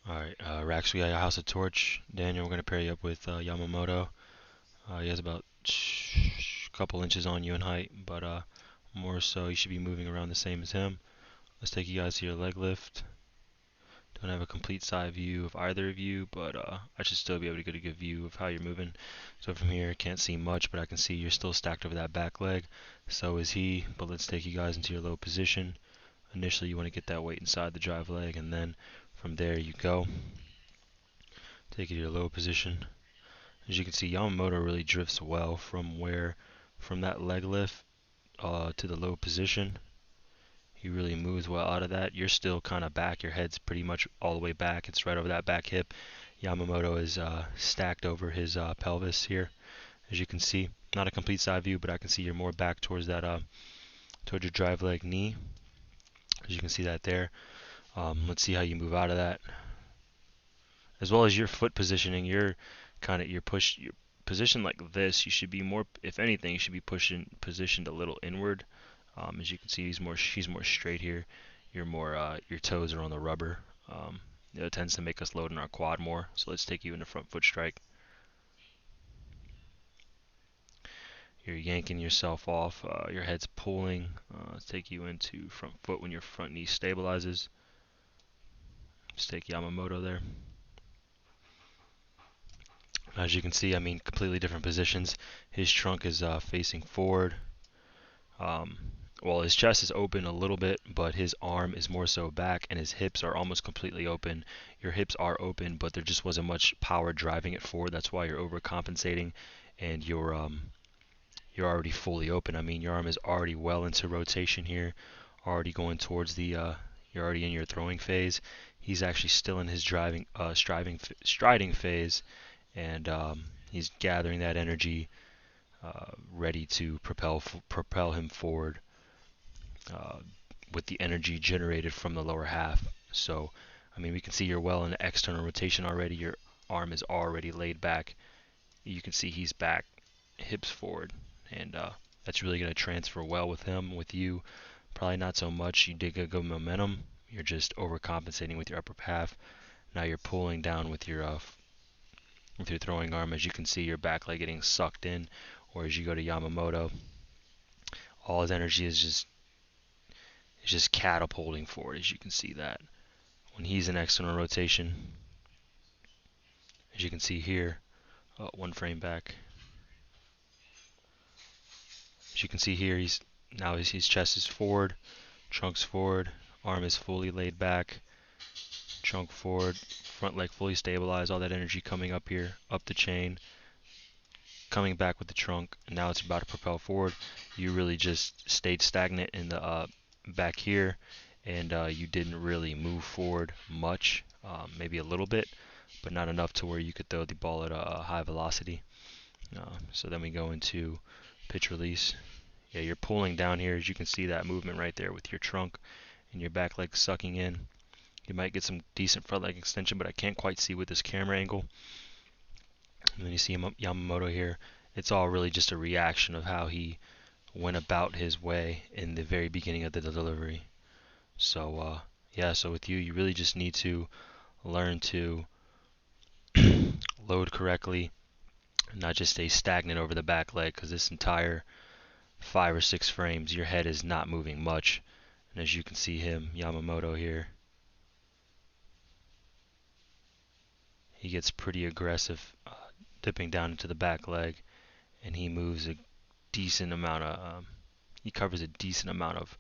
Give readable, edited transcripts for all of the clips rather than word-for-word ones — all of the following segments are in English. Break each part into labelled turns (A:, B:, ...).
A: Alright, Rax, we got your House of Torch. Daniel, we're going to pair you up with Yamamoto. He has about a couple inches on you in height, but more so, you should be moving around the same as him. Let's take you guys to your leg lift. Don't have a complete side view of either of you, but I should still be able to get a good view of how you're moving. So from here, can't see much, but I can see you're still stacked over that back leg. So is he, but let's take you guys into your low position. Initially, you want to get that weight inside the drive leg, and then from there you go. Take it to your low position. As you can see, Yamamoto really drifts well from that leg lift to the low position. He really moves well out of that. You're still kind of back. Your head's pretty much all the way back. It's right over that back hip. Yamamoto is stacked over his pelvis here, as you can see. Not a complete side view, but I can see you're more back towards that towards your drive leg knee. As you can see that there. Let's see how you move out of that. As well as your foot positioning, your position like this. You should be more, if anything, you should be positioned a little inward. As you can see, she's more straight here. You're more, your toes are on the rubber. It tends to make us load in our quad more. So let's take you into front foot strike. You're yanking yourself off. Your head's pulling. Let's take you into front foot when your front knee stabilizes. Let's take Yamamoto there. As you can see, I mean, completely different positions. His trunk is facing forward. Well, his chest is open a little bit, but his arm is more so back, and his hips are almost completely open. Your hips are open, but there just wasn't much power driving it forward. That's why you're overcompensating, and you're already fully open. I mean, your arm is already well into rotation here, already going towards the. You're already in your throwing phase. He's actually still in his striding phase, and he's gathering that energy, ready to propel him forward uh, with the energy generated from the lower half. So, I mean, we can see you're well in external rotation already. Your arm is already laid back. You can see he's back, hips forward, and that's really going to transfer well with him. With you, probably not so much. You did get good momentum. You're just overcompensating with your upper half. Now you're pulling down with your throwing arm. As you can see, your back leg getting sucked in. Or as you go to Yamamoto, all his energy is just catapulting forward. As you can see that when he's in external rotation, as you can see here, one frame back. As you can see here, his chest is forward, trunk's forward, arm is fully laid back, trunk forward, front leg fully stabilized, all that energy coming up here, up the chain, coming back with the trunk, and now it's about to propel forward. You really just stayed stagnant in the back here, and you didn't really move forward much, maybe a little bit, but not enough to where you could throw the ball at a high velocity. So then we go into pitch release. Yeah, you're pulling down here. As you can see that movement right there with your trunk and your back leg sucking in. You might get some decent front leg extension, but I can't quite see with this camera angle. And then you see Yamamoto here. It's all really just a reaction of how he went about his way in the very beginning of the delivery. So yeah, so with you, you really just need to learn to load correctly, and not just stay stagnant over the back leg, because this entire 5 or 6 frames, your head is not moving much. And as you can see him, Yamamoto here, he gets pretty aggressive, dipping down into the back leg, and he moves a decent amount of, he covers a decent amount of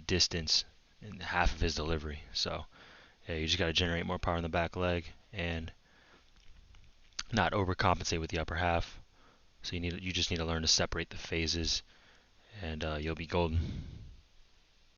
A: distance in half of his delivery. So yeah, you just got to generate more power in the back leg and not overcompensate with the upper half. So you just need to learn to separate the phases, and you'll be golden.